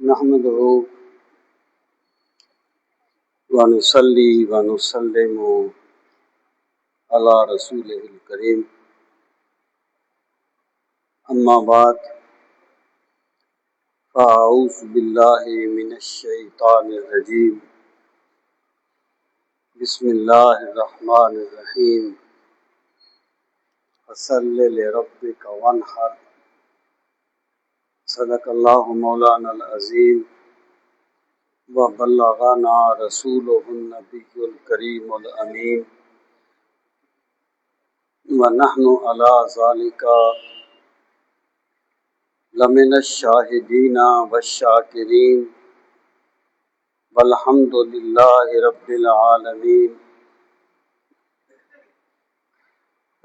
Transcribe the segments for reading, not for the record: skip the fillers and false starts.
نحمده ونصلي ونسلم على رسوله الكريم أما بعد فأعوذ بالله من الشيطان الرجيم بسم الله الرحمن الرحيم فصل لربك وانحر صدق الله مولانا العظيم وبلغنا رسوله النبي الكريم الأمين ونحن على ذلك لمن الشاهدين والشاكرين والحمد لله رب العالمين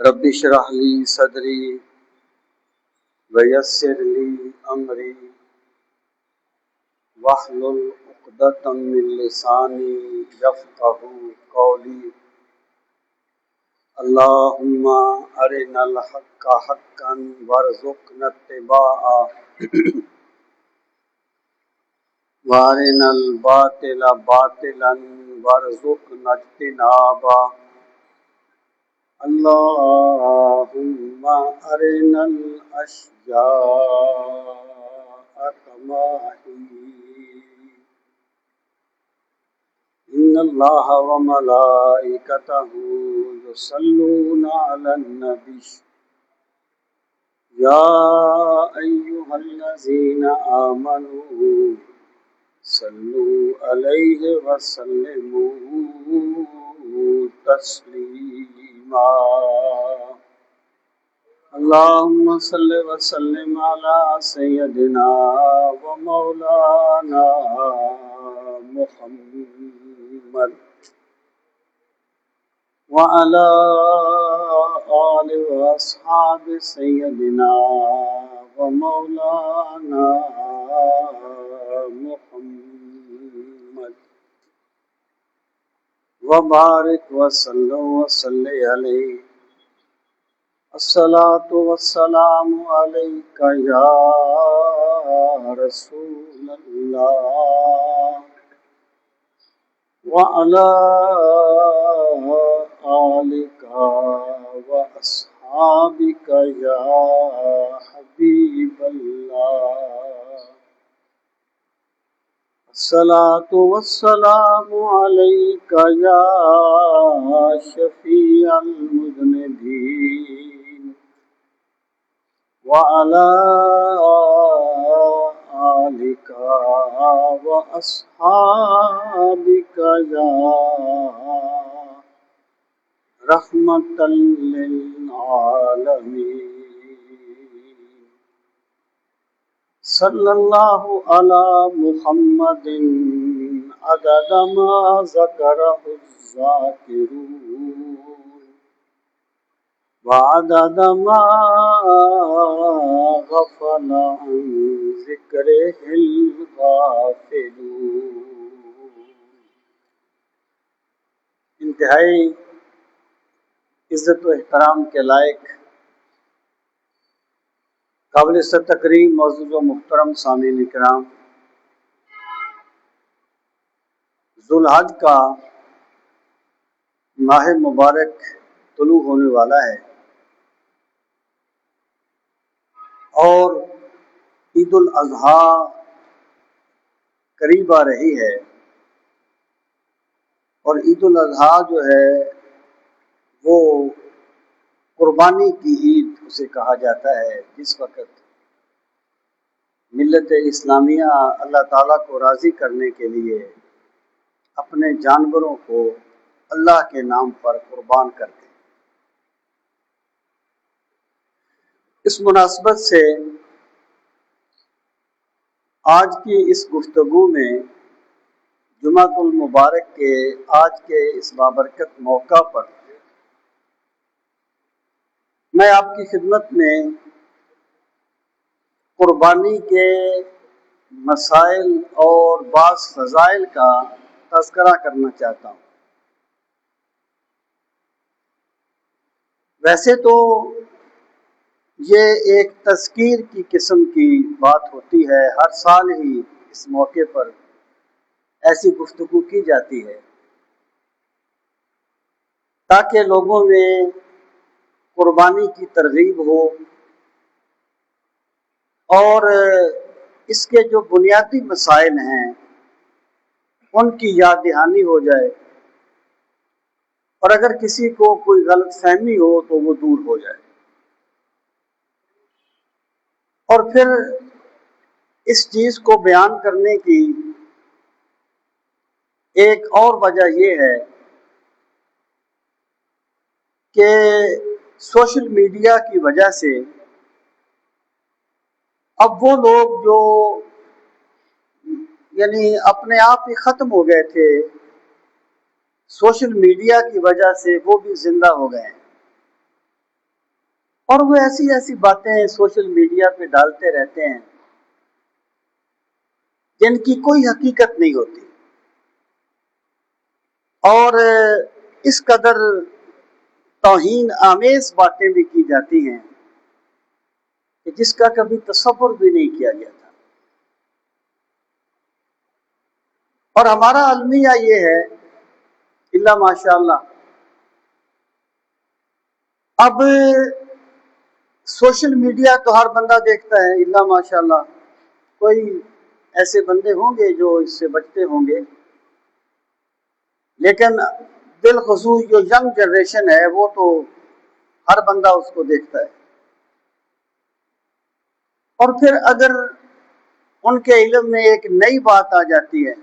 رب اشرح لي صدري ويسر لي أمري واحلل عقدة من لساني يفقهوا قولي اللهم أرنا الحق حقا وارزقنا اتباعه وارنا الباطل باطلا وارزقنا اجتنابه اللهم أرنا الأشجار كما هي إن الله وملائكته يصلون على النبي يا أيها الذين آمنوا صلوا عليه وسلموا تسليما اللهم صل وسلم على سيدنا ومولانا محمد وعلى آل وأصحاب سيدنا ومولانا محمد وبارك وسلم عليه الصلاة والسلام عليك يا رسول الله وعلى آلك وأصحابك يا حبيب الله الصلاة والسلام عليك يا شفيع المذنبين وعلى آلك وأصحابك يا رحمة للعالمين صلى الله على محمد عدد ما ذكره الذاكرون وعدد ما غفل عن ذكره الغافلون. انتہائی عزت و احترام کے لائق قابل تکریم معزز و محترم سامعین کرام، ذوالحج کا ماہ مبارک طلوع ہونے والا ہے اور عید الاضحیٰ قریب آ رہی ہے، اور عید الاضحیٰ جو ہے وہ قربانی کی عید اسے کہا جاتا ہے، جس وقت ملت اسلامیہ اللہ تعالیٰ کو راضی کرنے کے لیے اپنے جانوروں کو اللہ کے نام پر قربان کرتے ہیں۔ اس مناسبت سے آج کی اس گفتگو میں جمعۃ المبارک کے آج کے اس بابرکت موقع پر میں آپ کی خدمت میں قربانی کے مسائل اور بعض فضائل کا تذکرہ کرنا چاہتا ہوں۔ ویسے تو یہ ایک تذکیر کی قسم کی بات ہوتی ہے، ہر سال ہی اس موقع پر ایسی گفتگو کی جاتی ہے تاکہ لوگوں میں قربانی کی ترغیب ہو اور اس کے جو بنیادی مسائل ہیں ان کی یاد دہانی ہو جائے، اور اگر کسی کو کوئی غلط فہمی ہو تو وہ دور ہو جائے۔ اور پھر اس چیز کو بیان کرنے کی ایک اور وجہ یہ ہے کہ سوشل میڈیا کی وجہ سے اب وہ لوگ جو یعنی اپنے آپ ہی ختم ہو گئے تھے، سوشل میڈیا کی وجہ سے وہ بھی زندہ ہو گئے ہیں، اور وہ ایسی ایسی باتیں سوشل میڈیا پہ ڈالتے رہتے ہیں جن کی کوئی حقیقت نہیں ہوتی، اور اس قدر توہین آمیز باتیں بھی کی جاتی ہیں کہ جس کا کبھی تصور بھی نہیں کیا گیا تھا۔ اور ہمارا المیہ یہ ہے، اللہ ماشاء اللہ، اب سوشل میڈیا تو ہر بندہ دیکھتا ہے، اللہ ماشاء اللہ، کوئی ایسے بندے ہوں گے جو اس سے بچتے ہوں گے، لیکن بالخصوص جو ینگ جنریشن ہے وہ تو ہر بندہ اس کو دیکھتا ہے، اور پھر اگر ان کے علم میں ایک نئی بات آ جاتی ہے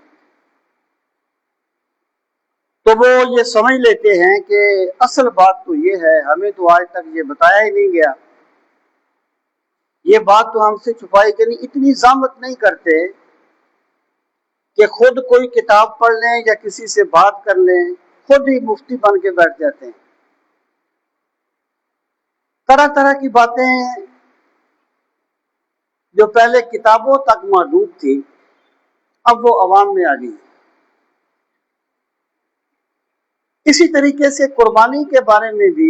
تو وہ یہ سمجھ لیتے ہیں کہ اصل بات تو یہ ہے، ہمیں تو آج تک یہ بتایا ہی نہیں گیا، یہ بات تو ہم سے چھپائی گئی نہیں۔ اتنی زحمت نہیں کرتے کہ خود کوئی کتاب پڑھ لیں یا کسی سے بات کر لیں، خود ہی مفتی بن کے بیٹھ جاتے ہیں، طرح طرح کی باتیں جو پہلے کتابوں تک محدود تھی اب وہ عوام میں آ گئی۔ اسی طریقے سے قربانی کے بارے میں بھی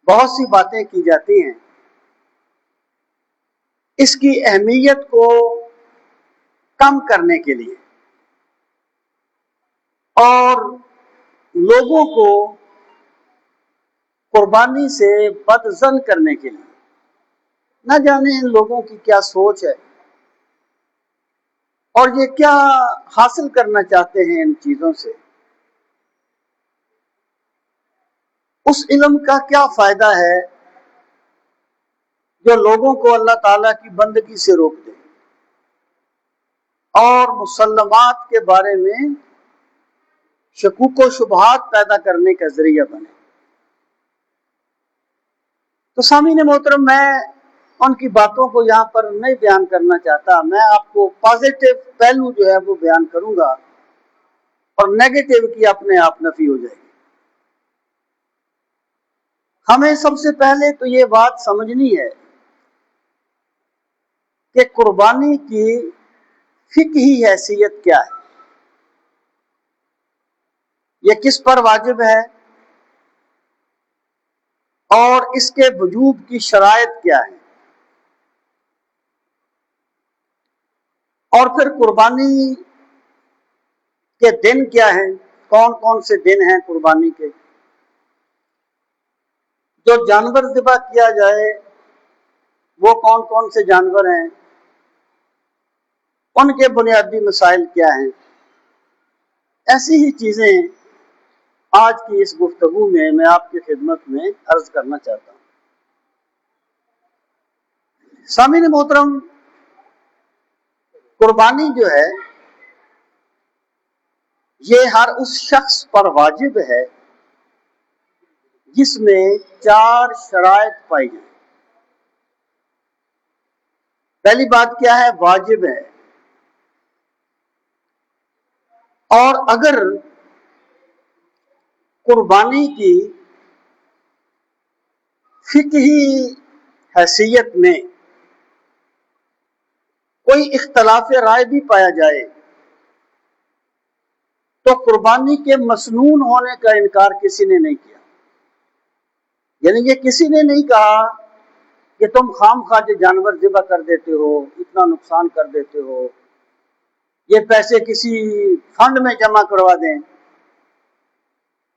بہت سی باتیں کی جاتی ہیں، اس کی اہمیت کو کم کرنے کے لیے اور لوگوں کو قربانی سے بدظن کرنے کے لیے۔ نہ جانے ان لوگوں کی کیا سوچ ہے اور یہ کیا حاصل کرنا چاہتے ہیں ان چیزوں سے، اس علم کا کیا فائدہ ہے جو لوگوں کو اللہ تعالیٰ کی بندگی سے روک دے اور مسلمات کے بارے میں شکوک و شبہات پیدا کرنے کا ذریعہ بنے۔ تو سامعین محترم، میں ان کی باتوں کو یہاں پر نہیں بیان کرنا چاہتا، میں آپ کو پازیٹیو پہلو جو ہے وہ بیان کروں گا اور نیگیٹو کی اپنے آپ نفی ہو جائے گی۔ ہمیں سب سے پہلے تو یہ بات سمجھنی ہے کہ قربانی کی فقہی حیثیت کیا ہے، یہ کس پر واجب ہے اور اس کے وجوب کی شرائط کیا ہے، اور پھر قربانی کے دن کیا ہیں، کون کون سے دن ہیں قربانی کے، جو جانور ذبح کیا جائے وہ کون کون سے جانور ہیں، ان کے بنیادی مسائل کیا ہیں۔ ایسی ہی چیزیں آج کی اس گفتگو میں آپ کی خدمت میں عرض کرنا چاہتا ہوں۔ سامعین محترم، قربانی جو ہے یہ ہر اس شخص پر واجب ہے جس میں 4 شرائط پائی جائیں۔ پہلی بات کیا ہے؟ واجب ہے، اور اگر قربانی کی فقہی حیثیت میں کوئی اختلاف رائے بھی پایا جائے تو قربانی کے مسنون ہونے کا انکار کسی نے نہیں کیا، یعنی یہ کسی نے نہیں کہا کہ تم خام خواہ جو جانور ذبح کر دیتے ہو، اتنا نقصان کر دیتے ہو، یہ پیسے کسی فنڈ میں جمع کروا دیں.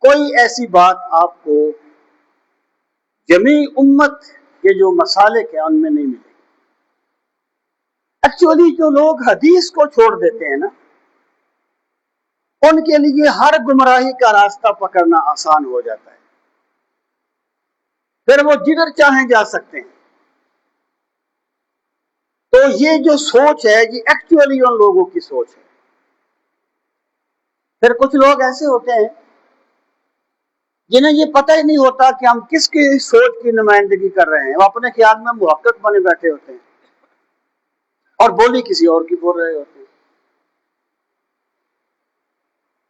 کوئی ایسی بات آپ کو جمیع امت کے جو مسالک ہیں ان میں نہیں ملے. ایکچولی جو لوگ حدیث کو چھوڑ دیتے ہیں نا، ان کے لیے ہر گمراہی کا راستہ پکڑنا آسان ہو جاتا ہے، پھر وہ جدھر چاہیں جا سکتے ہیں. تو یہ جو سوچ ہے یہ ایکچولی ان لوگوں کی سوچ ہے. پھر کچھ لوگ ایسے ہوتے ہیں جنہیں یہ پتہ ہی نہیں ہوتا کہ ہم کس کی سوچ کی نمائندگی کر رہے ہیں. وہ اپنے خیال میں محقق بنے بیٹھے ہوتے ہیں اور بولی کسی اور کی بول رہے ہوتے ہیں.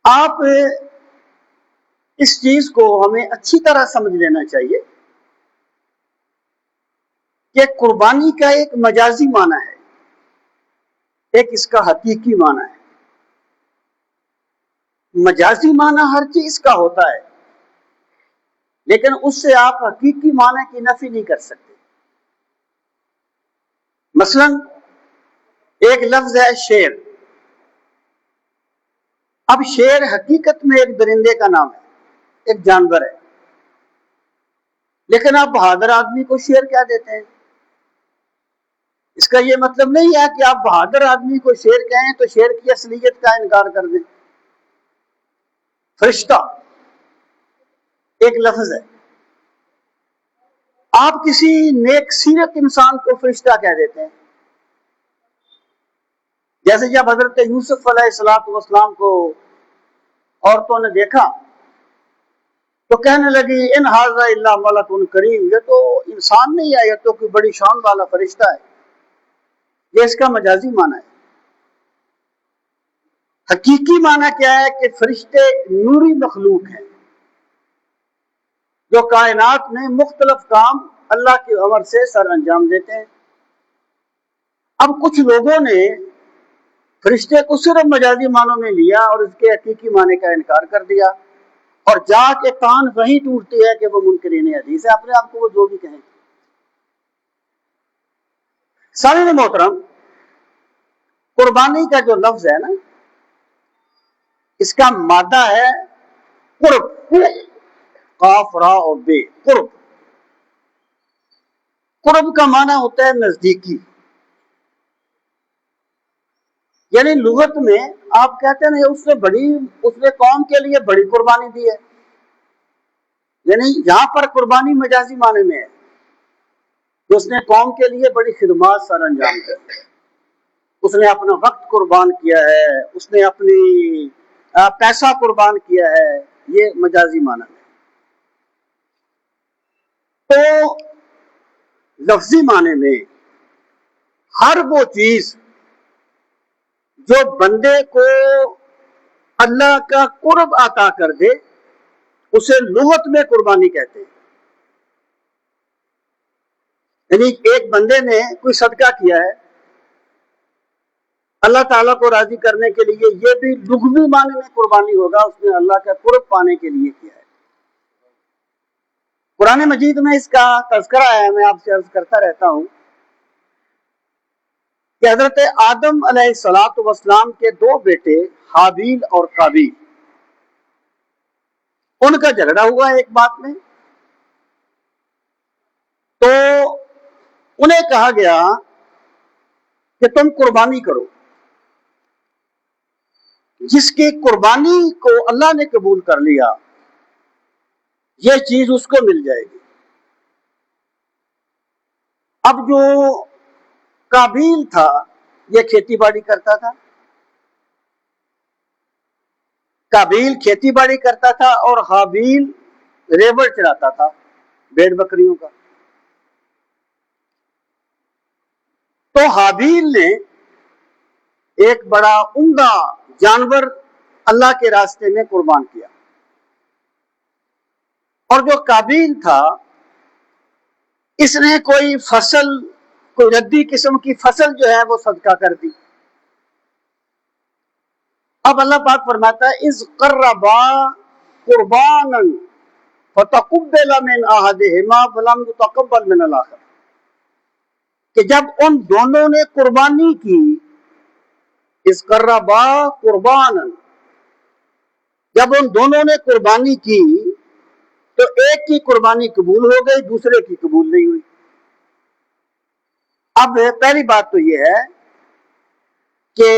آپ اس چیز کو ہمیں اچھی طرح سمجھ لینا چاہیے کہ قربانی کا ایک مجازی معنی ہے، ایک اس کا حقیقی معنی ہے. مجازی معنی ہر چیز کا ہوتا ہے، لیکن اس سے آپ حقیقی معنی کی نفی نہیں کر سکتے. مثلا ایک لفظ ہے شیر. اب شیر حقیقت میں ایک درندے کا نام ہے، ایک جانور ہے، لیکن آپ بہادر آدمی کو شیر کیا دیتے ہیں. اس کا یہ مطلب نہیں ہے کہ آپ بہادر آدمی کو شیر کہیں تو شیر کی اصلیت کا انکار کر دیں. فرشتہ ایک لفظ ہے. آپ کسی نیک سیرت انسان کو فرشتہ کہہ دیتے ہیں. جیسے جب حضرت یوسف علیہ السلام کو عورتوں نے دیکھا تو کہنے لگی ان ھذا الا ملک کریم، یہ تو انسان نہیں ہے، یہ تو کوئی بڑی شان والا فرشتہ ہے. یہ اس کا مجازی معنی ہے. حقیقی معنی کیا ہے کہ فرشتے نوری مخلوق ہیں جو کائنات میں مختلف کام اللہ کے امر سے سر انجام دیتے ہیں. اب کچھ لوگوں نے فرشتے کو صرف مجازی معنوں میں لیا اور اس کے حقیقی معنی کا انکار کر دیا، اور جا کے کان وہیں ٹوٹتی ہے کہ وہ منکرین حدیث ہے، اپنے آپ کو وہ جو بھی کہیں. سامعین محترم، قربانی کا جو لفظ ہے نا، اس کا مادہ ہے قرب، قاف را اور بے. قرب، قرب کا معنی ہوتا ہے نزدیکی. یعنی لغت میں آپ کہتے ہیں اس نے قوم کے لیے بڑی قربانی دی ہے. یعنی یہاں پر قربانی مجازی معنی میں ہے کہ اس نے قوم کے لیے بڑی خدمات سر انجام دی. اس نے اپنا وقت قربان کیا ہے، اس نے اپنی پیسہ قربان کیا ہے. یہ مجازی معنی میں. تو لفظی معنی میں ہر وہ چیز جو بندے کو اللہ کا قرب عطا کر دے اسے لغت میں قربانی کہتے ہیں. یعنی ایک بندے نے کوئی صدقہ کیا ہے اللہ تعالیٰ کو راضی کرنے کے لیے، یہ بھی لغوی معنی میں قربانی ہوگا، اس نے اللہ کا قرب پانے کے لیے کیا ہے. قرآن مجید میں اس کا تذکرہ ہے. میں آپ سے عرض کرتا رہتا ہوں کہ حضرت آدم علیہ السلام کے دو بیٹے حابیل اور قابیل، ان کا جھگڑا ہوا ایک بات میں. تو انہیں کہا گیا کہ تم قربانی کرو، جس کی قربانی کو اللہ نے قبول کر لیا یہ چیز اس کو مل جائے گی. اب جو قابیل تھا یہ کھیتی باڑی کرتا تھا، قابیل کھیتی باڑی کرتا تھا اور حابیل ریوڑ چراتا تھا بھیڑ بکریوں کا. تو حابیل نے ایک بڑا عمدہ جانور اللہ کے راستے میں قربان کیا، اور جو قابیل تھا اس نے کوئی فصل، کوئی ردی قسم کی فصل جو ہے وہ صدقہ کر دی. اب اللہ پاک فرماتا ہے اذ قربا قربانا فتقبل من احدهما ولم يتقبل من الاخر. کہ جب ان دونوں نے قربانی کی، اس قربا قربان، جب ان دونوں نے قربانی کی تو ایک کی قربانی قبول ہو گئی، دوسرے کی قبول نہیں ہوئی۔ اب پہلی بات تو یہ ہے کہ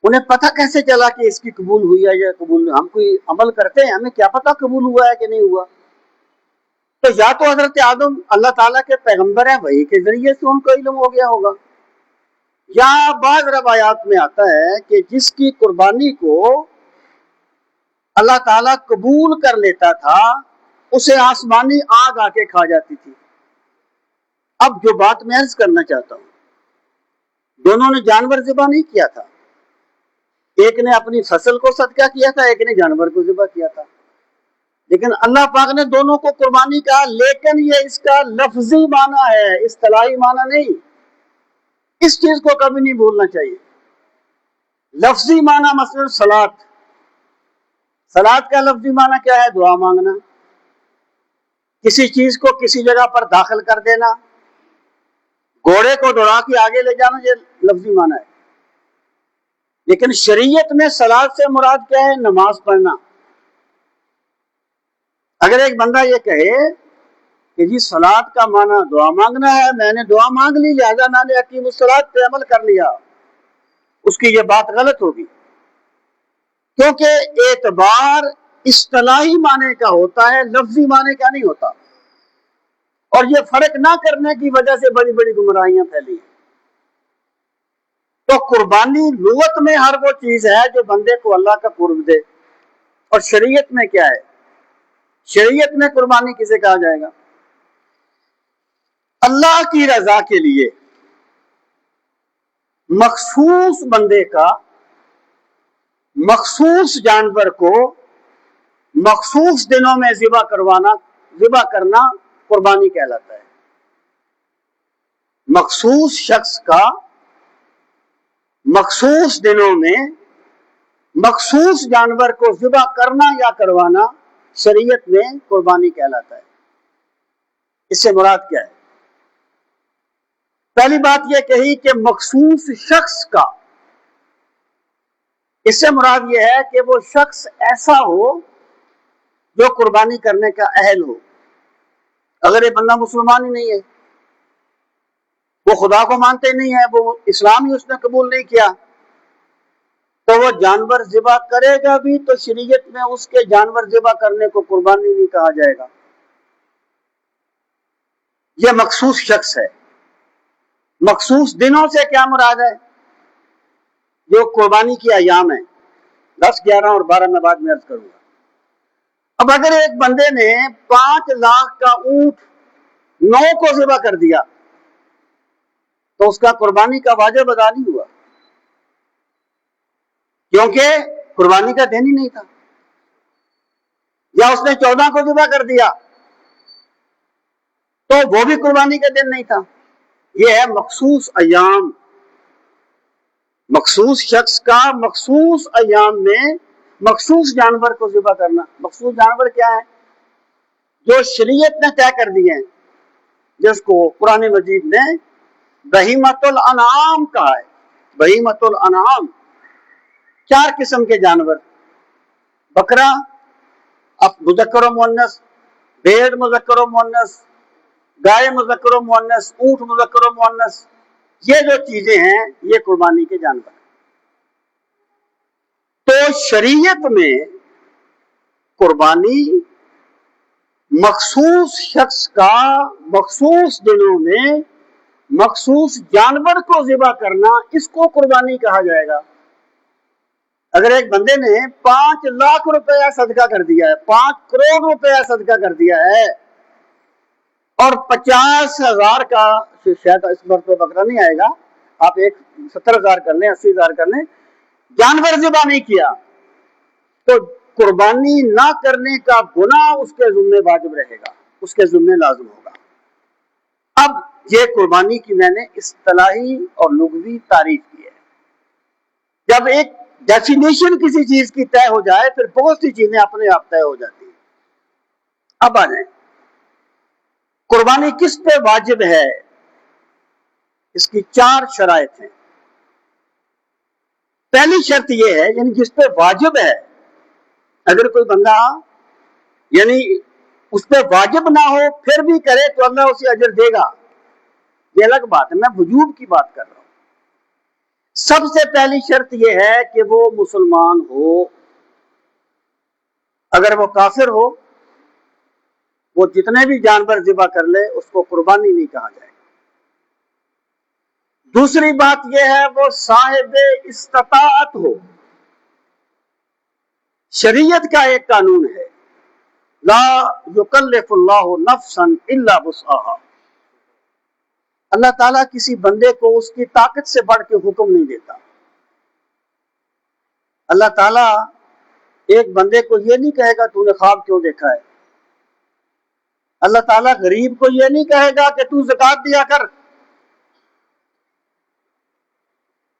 انہیں پتہ کیسے چلا کہ اس کی قبول ہوئی ہے یا قبول نہیں؟ ہم کوئی عمل کرتے ہیں، ہمیں کیا پتہ قبول ہوا ہے کہ نہیں ہوا؟ تو یا تو حضرت آدم اللہ تعالیٰ کے پیغمبر ہیں، وہی کے ذریعے سے ان کو علم ہو گیا ہوگا، یا بعض روایات میں آتا ہے کہ جس کی قربانی کو اللہ تعالیٰ قبول کر لیتا تھا اسے آسمانی آگ آ کے کھا جاتی تھی۔ اب جو بات میں عرض کرنا چاہتا ہوں، دونوں نے جانور ذبح نہیں کیا تھا، ایک نے اپنی فصل کو صدقہ کیا تھا، ایک نے جانور کو ذبح کیا تھا، لیکن اللہ پاک نے دونوں کو قربانی کہا، لیکن یہ اس کا لفظی معنی ہے، اصطلاحی معنی نہیں۔ اس چیز کو کبھی نہیں بھولنا چاہیے۔ لفظی معنی مثلا صلات کا لفظی معنی کیا ہے؟ دعا مانگنا، کسی چیز کو کسی جگہ پر داخل کر دینا، گھوڑے کو دوڑا کے آگے لے جانا، یہ لفظی معنی ہے۔ لیکن شریعت میں صلات سے مراد کیا ہے؟ نماز پڑھنا۔ اگر ایک بندہ یہ کہے کہ جی صلات کا معنی دعا مانگنا ہے، میں نے دعا مانگ لی لہذا میں نے اقیم الصلاۃ پہ عمل کر لیا، اس کی یہ بات غلط ہوگی، کیونکہ اعتبار اصطلاحی معنی کا ہوتا ہے، لفظی معنی کا نہیں ہوتا، اور یہ فرق نہ کرنے کی وجہ سے بڑی بڑی گمراہیاں پھیلی ہیں۔ تو قربانی لغت میں ہر وہ چیز ہے جو بندے کو اللہ کا قرب دے، اور شریعت میں کیا ہے؟ شریعت میں قربانی کسے کہا جائے گا؟ اللہ کی رضا کے لیے مخصوص بندے کا مخصوص جانور کو مخصوص دنوں میں ذبح کرنا قربانی کہلاتا ہے۔ مخصوص شخص کا مخصوص دنوں میں مخصوص جانور کو ذبح کرنا یا کروانا شریعت میں قربانی کہلاتا ہے۔ اس سے مراد کیا ہے؟ پہلی بات یہ کہی کہ مخصوص شخص کا، اس سے مراد یہ ہے کہ وہ شخص ایسا ہو جو قربانی کرنے کا اہل ہو۔ اگر یہ بندہ مسلمان ہی نہیں ہے، وہ خدا کو مانتے نہیں ہے، وہ اسلام ہی اس نے قبول نہیں کیا، تو وہ جانور ذبح کرے گا بھی تو شریعت میں اس کے جانور ذبح کرنے کو قربانی نہیں کہا جائے گا۔ یہ مخصوص شخص ہے۔ مخصوص دنوں سے کیا مراد ہے؟ جو قربانی کی ایام ہیں، 10، 11 اور 12 میں بعد میں عرض کروں گا۔ اب اگر ایک بندے نے 5 لاکھ کا اونٹ 9 کو ذبح کر دیا تو اس کا قربانی کا واجب ادا نہیں ہوا، کیونکہ قربانی کا دن ہی نہیں تھا۔ یا اس نے 14 کو ذبح کر دیا تو وہ بھی قربانی کا دن نہیں تھا۔ یہ ہے مخصوص ایام۔ مخصوص شخص کا مخصوص ایام میں مخصوص جانور کو ذبح کرنا۔ مخصوص جانور کیا ہے؟ جو شریعت نے طے کر دیے ہیں، جس کو قرآن مجید نے بہیمۃ الانعام کہا ہے۔ بہیمۃ الانعام 4 قسم کے جانور: بکرا مذکر و مؤنث، بھیڑ مذکر و مؤنث، گائے مذکر و مؤنث، اونٹ مذکر و مؤنث، یہ جو چیزیں ہیں یہ قربانی کے جانور ہیں۔ تو شریعت میں قربانی مخصوص شخص کا مخصوص دنوں میں مخصوص جانور کو ذبح کرنا، اس کو قربانی کہا جائے گا۔ اگر ایک بندے نے 5 لاکھ روپیہ صدقہ کر دیا ہے، 5 کروڑ روپیہ صدقہ کر دیا ہے، اور 50,000 کا، شاید اس بار تو بکرا نہیں آئے گا، آپ 70,000 کر لیں، 80,000 کر لیں، جانور ذبح نہیں کیا، تو قربانی نہ کرنے کا گناہ اس کے ذمہ واجب رہے گا، اس کے ذمہ لازم ہوگا۔ اب یہ قربانی کی میں نے اصطلاحی اور لغوی تعریف کی ہے۔ جب ایک ڈیفینیشن کسی چیز کی طے ہو جائے پھر بہت سی چیزیں اپنے آپ طے ہو جاتی ہیں۔ اب آ جائیں، قربانی کس پہ واجب ہے؟ اس کی 4 شرائط ہیں۔ پہلی شرط یہ ہے، یعنی جس پہ واجب ہے، اگر کوئی بندہ یعنی اس پہ واجب نہ ہو پھر بھی کرے تو اللہ اسے اجر دے گا، یہ الگ بات ہے، میں وجوب کی بات کر رہا ہوں۔ سب سے پہلی شرط یہ ہے کہ وہ مسلمان ہو۔ اگر وہ کافر ہو، وہ جتنے بھی جانور ذبح کر لے اس کو قربانی نہیں کہا جائے گا۔ دوسری بات یہ ہے وہ صاحب استطاعت ہو۔ شریعت کا ایک قانون ہے، لا یکلف اللہ نفسا الا وسعها۔ اللہ تعالیٰ کسی بندے کو اس کی طاقت سے بڑھ کے حکم نہیں دیتا۔ اللہ تعالیٰ ایک بندے کو یہ نہیں کہے گا تو نے خواب کیوں دیکھا ہے۔ اللہ تعالیٰ غریب کو یہ نہیں کہے گا کہ تو زکات دیا کر۔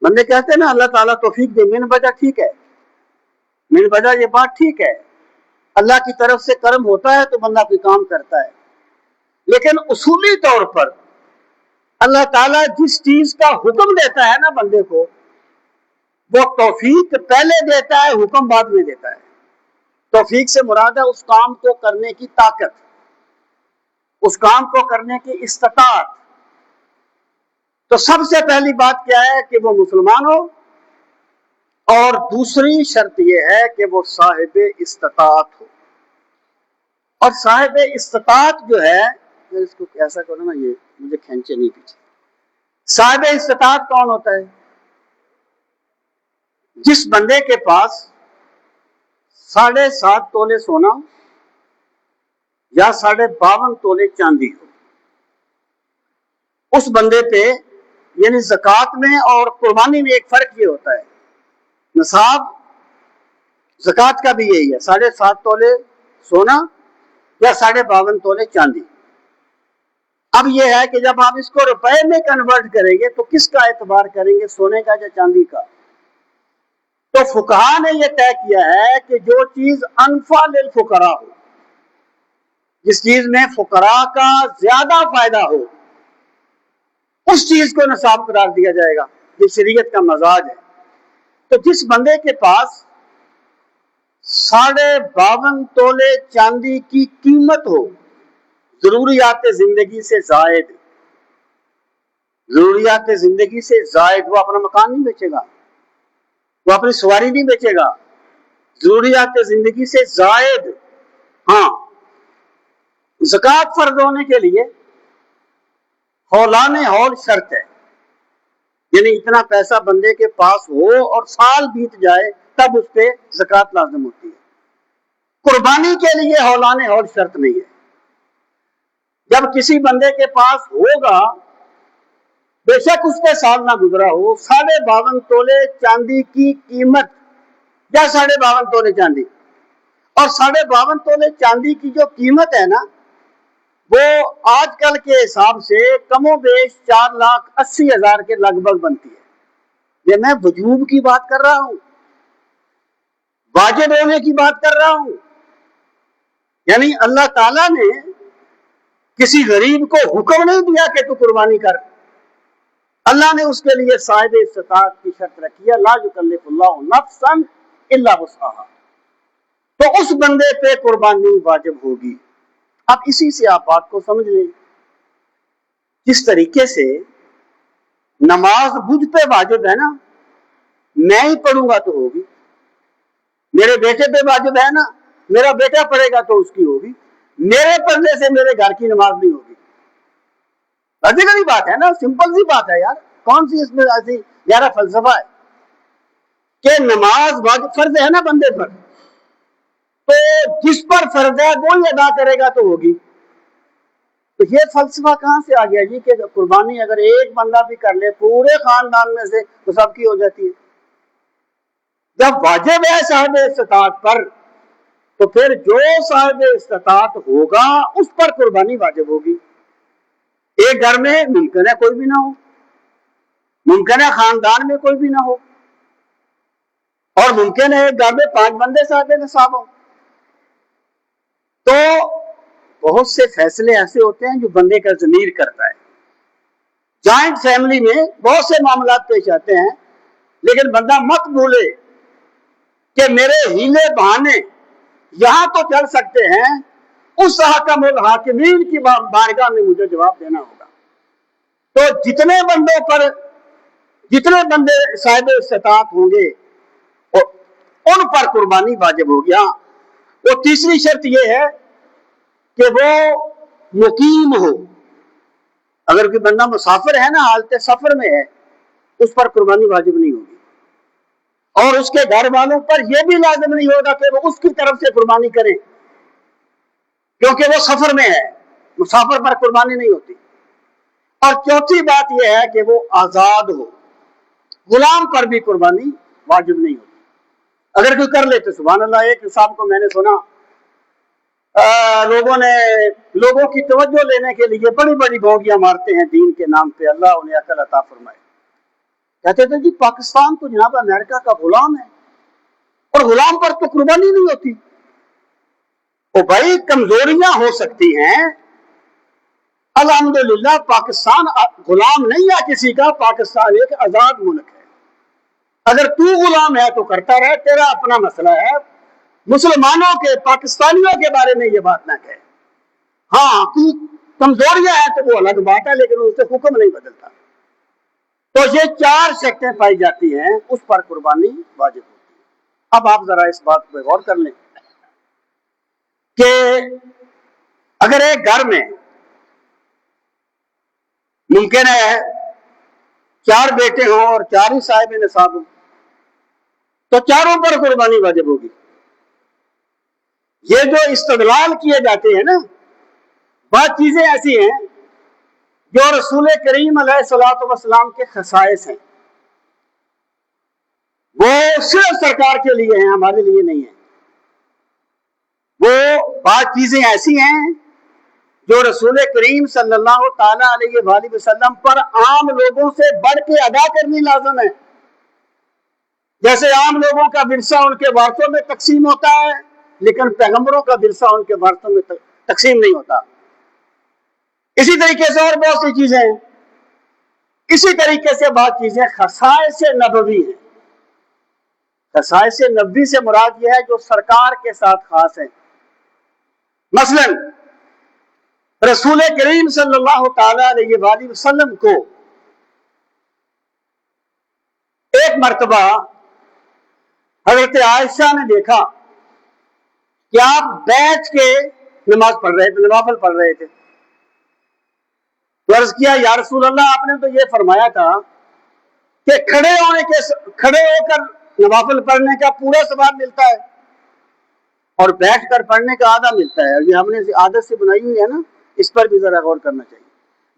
بندے کہتے ہیں نا اللہ تعالیٰ توفیق دے، من وجہ ٹھیک ہے، من وجہ یہ بات ٹھیک ہے، اللہ کی طرف سے کرم ہوتا ہے تو بندہ کوئی کام کرتا ہے، لیکن اصولی طور پر اللہ تعالیٰ جس چیز کا حکم دیتا ہے نا بندے کو، وہ توفیق پہلے دیتا ہے، حکم بعد میں دیتا ہے۔ توفیق سے مراد ہے اس کام کو کرنے کی طاقت، اس کام کو کرنے کی استطاعت۔ تو سب سے پہلی بات کیا ہے کہ وہ مسلمان ہو، اور دوسری شرط یہ ہے کہ وہ صاحب استطاعت ہو۔ اور صاحب استطاعت جو ہے، اس کو ایسا کرو نا، یہ مجھے کھینچے نہیں پیچھے۔ صاحب استطاعت کون ہوتا ہے؟ جس بندے کے پاس 7.5 تولے سونا یا 52.5 تولے چاندی ہو، اس بندے پہ یعنی زکوٰۃ میں اور قربانی میں ایک فرق یہ ہوتا ہے، نصاب زکوٰۃ کا بھی یہی ہے، 7.5 تولے سونا یا 52.5 تولے چاندی۔ اب یہ ہے کہ جب آپ اس کو روپے میں کنورٹ کریں گے تو کس کا اعتبار کریں گے، سونے کا یا چاندی کا؟ تو فقہا نے یہ طے کیا ہے کہ جو چیز انفع للفقراء ہو، جس چیز میں فقراء کا زیادہ فائدہ ہو، اس چیز کو نصاب قرار دیا جائے گا۔ یہ شریعت کا مزاج ہے۔ تو جس بندے کے پاس 52.5 تولے چاندی کی قیمت ہو، ضروریات زندگی سے زائد، ضروریات زندگی سے زائد، وہ اپنا مکان نہیں بیچے گا، وہ اپنی سواری نہیں بیچے گا، ضروریات زندگی سے زائد۔ ہاں، زکوٰۃ فرض ہونے کے لیے ہولان ہول شرط ہے، یعنی اتنا پیسہ بندے کے پاس ہو اور سال بیت جائے تب اس پہ زکوٰۃ لازم ہوتی ہے۔ قربانی کے لیے ہولان ہول شرط نہیں ہے۔ جب کسی بندے کے پاس ہوگا، بے شک اس پہ سال نہ گزرا ہو، 52.5 تولے چاندی کی قیمت یا 52.5 تولے چاندی، اور 52.5 تولے چاندی کی جو قیمت ہے نا، وہ آج کل کے حساب سے کم و بیش 4,80,000 کے لگ بھگ بنتی ہے۔ یہ میں وجوب کی بات کر رہا ہوں، واجب ہونے کی بات کر رہا ہوں۔ یعنی اللہ تعالیٰ نے کسی غریب کو حکم نہیں دیا کہ تو قربانی کر، اللہ نے اس کے لیے صاحب استطاعت کی شرط رکھی ہے، لا یکلف اللہ نفسا الا وسعها، تو اس بندے پہ قربانی واجب ہوگی۔ اب اسی سے آپ بات کو سمجھ لیں، جس طریقے سے نماز مجھ پہ واجب ہے نا، میں ہی پڑھوں گا تو ہوگی، میرے بیٹے پہ واجب ہے نا، میرا بیٹا پڑھے گا تو اس کی ہوگی، میرے پڑھنے سے میرے گھر کی نماز نہیں ہوگی۔ عجیب بات ہے نا، سمپل سی بات ہے یار، کون سی اس میں ایسی گہرا فلسفہ ہے کہ نماز واجب فرض ہے نا بندے پر، تو جس پر فرض ہے وہی ادا کرے گا تو ہوگی۔ تو یہ فلسفہ کہاں سے آ گیا جی کہ قربانی اگر ایک بندہ بھی کر لے پورے خاندان میں سے تو سب کی ہو جاتی ہے؟ جب واجب ہے صاحب استطاعت پر، تو پھر جو صاحب استطاعت ہوگا اس پر قربانی واجب ہوگی۔ ایک گھر میں ممکن ہے کوئی بھی نہ ہو، ممکن ہے خاندان میں کوئی بھی نہ ہو، اور ممکن ہے ایک گھر میں 5 بندے صاحب نصاب ہو، تو بہت سے فیصلے ایسے ہوتے ہیں جو بندے کا ضمیر کرتا ہے. جوائنٹ فیملی میں بہت سے معاملات پیش آتے ہیں، لیکن بندہ مت بھولے کہ میرے ہیلے بہانے یہاں تو چل سکتے ہیں، اس حکم الحاکمین کی بارگاہ میں مجھے جواب دینا ہوگا. تو جتنے بندے صاحب استطاعت ہوں گے ان پر قربانی واجب ہوگی. ہاں، وہ تیسری شرط یہ ہے کہ وہ مقیم ہو. اگر کوئی بندہ مسافر ہے نا، حالت سفر میں ہے، اس پر قربانی واجب نہیں ہوگی. اور اس کے گھر والوں پر یہ بھی لازم نہیں ہوگا کہ وہ اس کی طرف سے قربانی کریں، کیونکہ وہ سفر میں ہے، مسافر پر قربانی نہیں ہوتی. اور چوتھی بات یہ ہے کہ وہ آزاد ہو. غلام پر بھی قربانی واجب نہیں ہوتی. اگر کوئی کر لیتے سبحان اللہ. ایک صاحب کو میں نے سنا، لوگوں کی توجہ لینے کے لیے بڑی بڑی بھونگیاں مارتے ہیں دین کے نام پہ، اللہ انہیں عقل عطا فرمائے. کہتے تھے جی پاکستان تو جناب امریکہ کا غلام ہے اور غلام پر تو قربانی نہیں ہوتی. او بھائی، کمزوریاں ہو سکتی ہیں، الحمدللہ پاکستان غلام نہیں ہے کسی کا. پاکستان ایک آزاد ملک ہے. اگر تو غلام ہے تو کرتا رہے، تیرا اپنا مسئلہ ہے. مسلمانوں کے، پاکستانیوں کے بارے میں یہ بات نہ کہے. ہاں، کمزوریاں ہیں تو وہ الگ بات ہے، لیکن اس سے حکم نہیں بدلتا. تو یہ 4 شرطیں پائی جاتی ہیں، اس پر قربانی واجب ہوتی ہے. اب آپ ذرا اس بات پہ غور کر لیں کہ اگر ایک گھر میں ممکن ہے 4 بیٹے ہوں اور 4 ہی صاحب نصاب ہوں، تو چاروں پر قربانی واجب ہوگی. یہ جو استدلال کیے جاتے ہیں نا، بات چیزیں ایسی ہیں جو رسول کریم علیہ الصلوۃ والسلام کے خصائص ہیں. وہ صرف سرکار کے لیے ہیں، ہمارے لیے نہیں ہیں. وہ بات چیزیں ایسی ہیں جو رسول کریم صلی اللہ تعالی علیہ وآلہ وسلم پر عام لوگوں سے بڑھ کے ادا کرنی لازم ہے. جیسے عام لوگوں کا ورثہ ان کے وارثوں میں تقسیم ہوتا ہے، لیکن پیغمبروں کا ورثہ ان کے وارثوں میں تقسیم نہیں ہوتا. اسی طریقے سے اور بہت سی چیزیں ہیں. اسی طریقے سے بات چیزیں خصائص نبوی ہیں. خصائص نبوی سے مراد یہ ہے جو سرکار کے ساتھ خاص ہیں. مثلا رسول کریم صلی اللہ تعالی علیہ وآلہ وسلم کو ایک مرتبہ حضرت عائشہ نے دیکھا کہ آپ بیٹھ کے نماز پڑھ رہے تھے، نوافل پڑھ رہے تھے. تو عرض کیا یا رسول اللہ، آپ نے تو یہ فرمایا تھا کہ کھڑے ہو کر نوافل پڑھنے کا پورا ثواب ملتا ہے اور بیٹھ کر پڑھنے کا آدھا ملتا ہے. اور یہ ہم نے عادت سے بنائی ہوئی ہے نا، اس پر بھی ذرا غور کرنا چاہیے.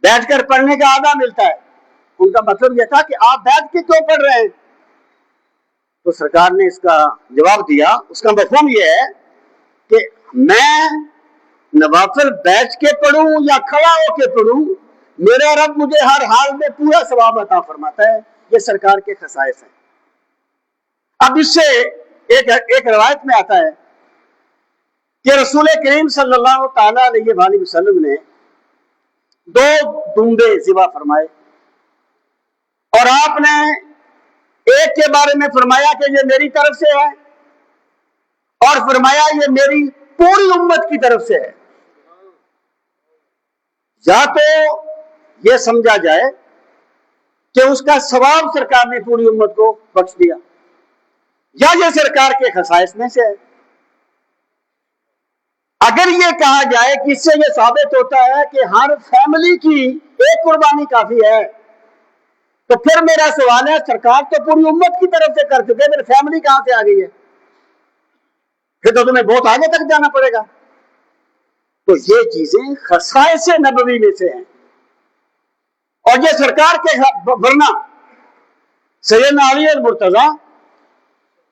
بیٹھ کر پڑھنے کا آدھا ملتا ہے. ان کا مطلب یہ تھا کہ آپ بیٹھ کے کیوں پڑھ رہے ہیں؟ تو سرکار نے اس کا جواب دیا. اس کا مفہوم یہ ہے کہ میں نوافل بیٹھ کے پڑھوں یا کھڑا ہو کے پڑھوں، میرا رب مجھے ہر حال میں پورا ثواب عطا فرماتا ہے. یہ سرکار کے خصائص ہیں. اب اس سے ایک روایت میں آتا ہے کہ رسول کریم صلی اللہ تعالی علیہ وآلہ وسلم نے 2 دمبے ذبح فرمائے، اور آپ نے ایک کے بارے میں فرمایا کہ یہ میری طرف سے ہے، اور فرمایا یہ میری پوری امت کی طرف سے ہے. یا تو یہ سمجھا جائے کہ اس کا ثواب سرکار نے پوری امت کو بخش دیا، یا یہ سرکار کے خصائص میں سے ہے. اگر یہ کہا جائے کہ اس سے یہ ثابت ہوتا ہے کہ ہر فیملی کی ایک قربانی کافی ہے، تو پھر میرا سوال ہے سرکار تو پوری امت کی طرف سے کر چکے، پھر فیملی کہاں سے آ گئی ہے؟ پھر تو تمہیں بہت آگے تک جانا پڑے گا. تو یہ چیزیں خصائص نبوی میں سے ہیں، اور یہ سرکار کے ورنہ سیدنا علی المرتضی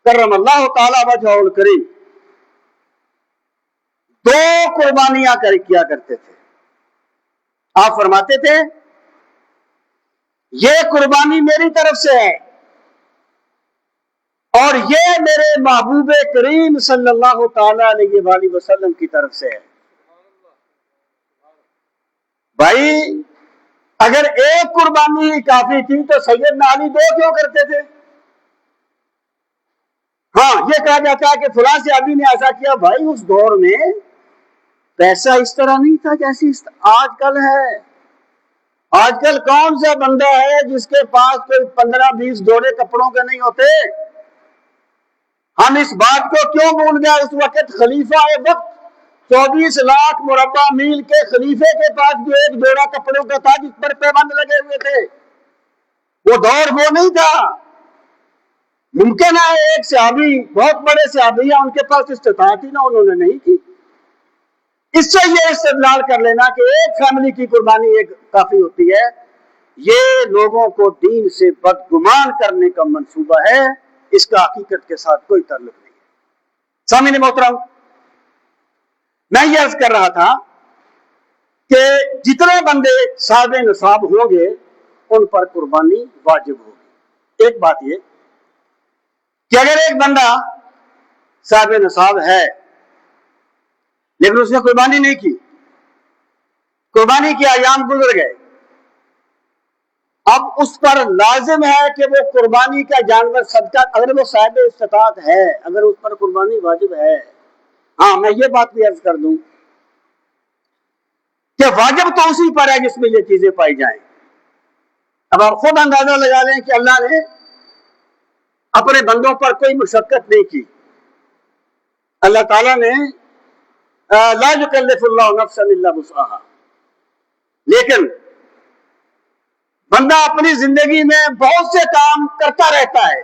کرم اللہ تعالی وجہہ الکریم 2 قربانیاں کیا کرتے تھے. آپ فرماتے تھے یہ قربانی میری طرف سے ہے اور یہ میرے محبوب کریم صلی اللہ تعالی علیہ وآلہ وسلم کی طرف سے ہے. بھائی اگر ایک قربانی ہی کافی تھی تو سیدنا علی 2 کیوں کرتے تھے؟ ہاں یہ کہا جاتا ہے کہ فلاں صحابی نے ایسا کیا. بھائی اس دور میں پیسہ اس طرح نہیں تھا جیسے آج کل ہے. آج کل کون سا بندہ ہے جس کے پاس کوئی 15-20 جوڑے کپڑوں کے نہیں ہوتے؟ ہم اس بات کو کیوں بھول گئے؟ اس وقت خلیفہ وقت 24 لاکھ مربع میل کے خلیفے کے پاس جو ایک جوڑا کپڑوں کا تھا جس پر پیبند لگے ہوئے تھے، وہ دور وہ نہیں تھا. ممکن ہے ایک صحابی، بہت بڑے صحابی ہیں، ان کے پاس استطاعت ہی نہ انہوں نے نہیں کی. اس سے یہ استدلال کر لینا کہ ایک فیملی کی قربانی ایک کافی ہوتی ہے، یہ لوگوں کو دین سے بدگمان کرنے کا منصوبہ ہے. اس کا حقیقت کے ساتھ کوئی تعلق نہیں ہے. سامعین محترم، میں یہ عرض کر رہا تھا کہ جتنے بندے صاحب نصاب ہوں گے ان پر قربانی واجب ہوگی. ایک بات یہ کہ اگر ایک بندہ صاحب نصاب ہے لیکن اس نے قربانی نہیں کی، قربانی کے ایام گزر گئے، اب اس پر لازم ہے کہ وہ قربانی کا جانور صدقہ، اگر وہ صاحب استطاعت ہے، اگر اس پر قربانی واجب ہے. ہاں میں یہ بات بھی عرض کر دوں کہ واجب تو اسی پر ہے جس میں یہ چیزیں پائی جائیں. اب آپ خود اندازہ لگا لیں کہ اللہ نے اپنے بندوں پر کوئی مشقت نہیں کی. اللہ تعالیٰ نے لا یکلف اللہ نفسا الا وسعها، لیکن بندہ اپنی زندگی میں بہت سے کام کرتا رہتا ہے،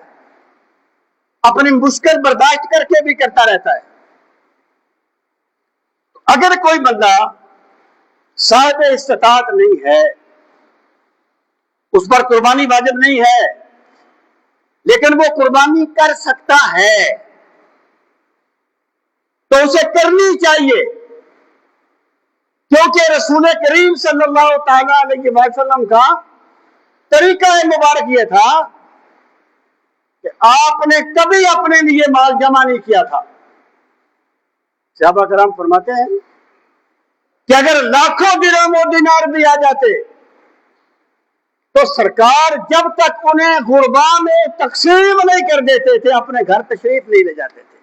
اپنی مشکل برداشت کر کے بھی کرتا رہتا ہے. اگر کوئی بندہ صاحب استطاعت نہیں ہے، اس پر قربانی واجب نہیں ہے، لیکن وہ قربانی کر سکتا ہے تو اسے کرنی چاہیے، کیونکہ رسول کریم صلی اللہ تعالی علیہ وسلم کا طریقہ مبارک یہ تھا کہ آپ نے کبھی اپنے لیے مال جمع نہیں کیا تھا. صحابہ کرام فرماتے ہیں کہ اگر لاکھوں درہم و دینار بھی آ جاتے تو سرکار جب تک انہیں غربا میں تقسیم نہیں کر دیتے تھے اپنے گھر تشریف نہیں لے جاتے تھے.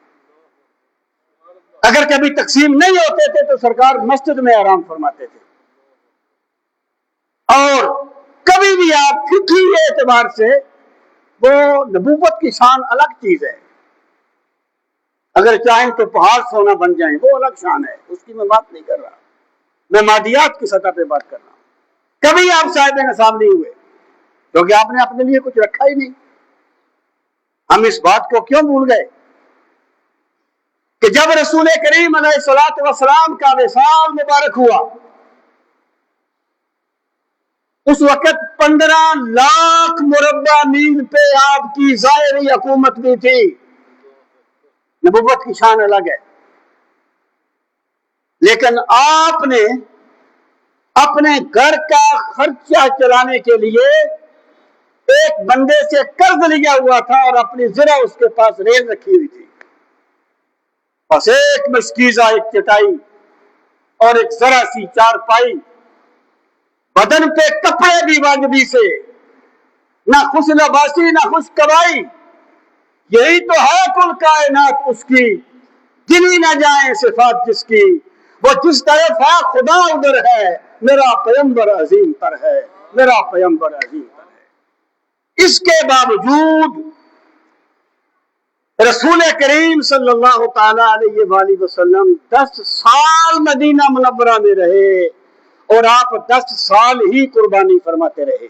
اگر کبھی تقسیم نہیں ہوتے تھے تو سرکار مسجد میں آرام فرماتے تھے. اور کبھی بھی آپ فقہی اعتبار سے وہ نبوت کی شان الگ چیز ہے، اگر چاہیں تو پہاڑ سونا بن جائیں وہ الگ شان ہے، اس کی میں بات نہیں کر رہا، میں مادیات کی سطح پہ بات کر رہا ہوں. کبھی آپ صاحب نصاب نہیں ہوئے کیونکہ آپ نے اپنے لیے کچھ رکھا ہی نہیں. ہم اس بات کو کیوں بھول گئے کہ جب رسول کریم علیہ الصلوۃ والسلام کا وصال مبارک ہوا اس وقت 15 لاکھ مربع میل پہ آپ کی ظاہری حکومت بھی تھی. نبوت کی شان الگ ہے، لیکن آپ نے اپنے گھر کا خرچہ چلانے کے لیے ایک بندے سے قرض لیا ہوا تھا اور اپنی زرہ اس کے پاس ریل رکھی ہوئی تھی، بس ایک مشکیزہ، ایک چٹائی اور ایک ذرا سی چارپائی، بدن پہ کپڑے بھی واجبی سے، نہ خوش لباسی نہ خوش کبائی. یہی تو ہے کل کائنات اس کی، گنی نہ جائیں صفات جس کی، وہ جس طرف ہے خدا ادھر ہے، میرا پیغمبر عظیم تر ہے، میرا پیغمبر عظیم تر ہے. اس کے باوجود رسول کریم صلی اللہ تعالی علیہ وآلہ وسلم 10 سال مدینہ منورہ میں رہے اور آپ 10 سال ہی قربانی فرماتے رہے.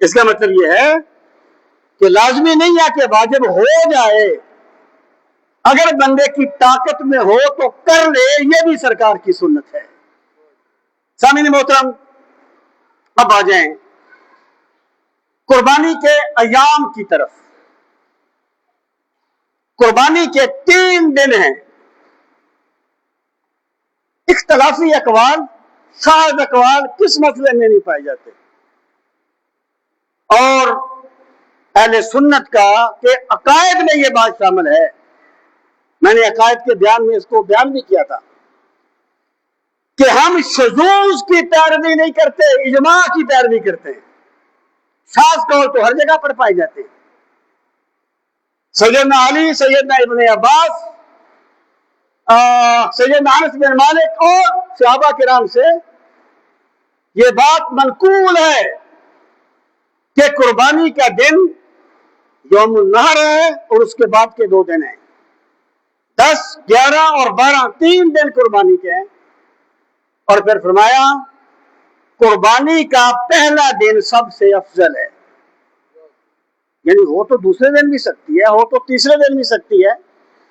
اس کا مطلب یہ ہے کہ لازمی نہیں ہے کہ واجب ہو جائے، اگر بندے کی طاقت میں ہو تو کر لے، یہ بھی سرکار کی سنت ہے. سامعین محترم، اب آ جائیں قربانی کے ایام کی طرف. قربانی کے 3 دن ہیں، اختلافی اقوال، شاذ اقوال کس مسئلے میں نہیں پائے جاتے، اور اہل سنت کا کہ عقائد میں یہ بات شامل ہے. میں نے عقائد کے بیان میں اس کو بیان بھی کیا تھا کہ ہم شذوذ کی پیروی نہیں کرتے، اجماع کی پیروی کرتے ہیں۔ شاذ قول تو ہر جگہ پر پائے جاتے ہیں۔ سیدنا علی، سیدنا ابن عباس، سیدنا انس بن مالک اور صحابہ کرام سے یہ بات منقول ہے کہ قربانی کا دن یوم النحر ہے اور اس کے بعد کے 2 دن ہیں، 10، 11 اور 12، 3 دن قربانی کے ہیں۔ اور پھر فرمایا قربانی کا پہلا دن سب سے افضل ہے، یعنی ہو تو دوسرے دن بھی سکتی ہے، ہو تو تیسرے دن بھی سکتی ہے،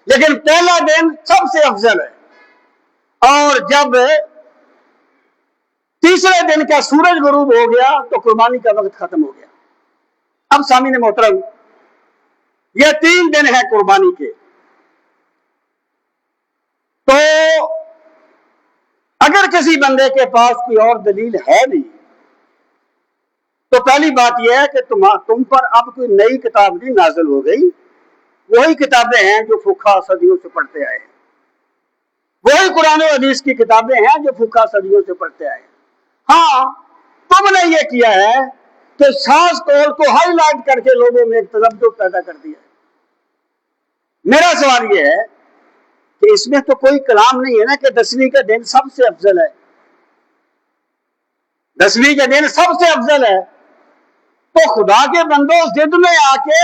لیکن پہلا دن سب سے افضل ہے۔ اور جب تیسرے دن کا سورج غروب ہو گیا تو قربانی کا وقت ختم ہو گیا۔ اب سامعین محترم، یہ 3 دن ہیں قربانی کے، تو اگر کسی بندے کے پاس کوئی اور دلیل ہے نہیں تو پہلی بات یہ ہے کہ تم پر اب کوئی نئی کتاب نہیں نازل ہو گئی، وہی کتابیں ہیں جو فقہا صدیوں سے پڑھتے آئے ہیں، وہی قرآن و حدیث کی کتابیں ہیں جو فقہا صدیوں سے پڑھتے آئے ہیں۔ ہاں، تم نے یہ کیا ہے کہ شاذ قول کو ہائی لائٹ کر کے لوگوں میں ایک تذبذب پیدا کر دیا ہے۔ میرا سوال یہ ہے کہ اس میں تو کوئی کلام نہیں ہے نا کہ 10ویں کا دن سب سے افضل ہے، 10ویں کا دن سب سے افضل ہے، تو خدا کے بندو ضد میں آ کے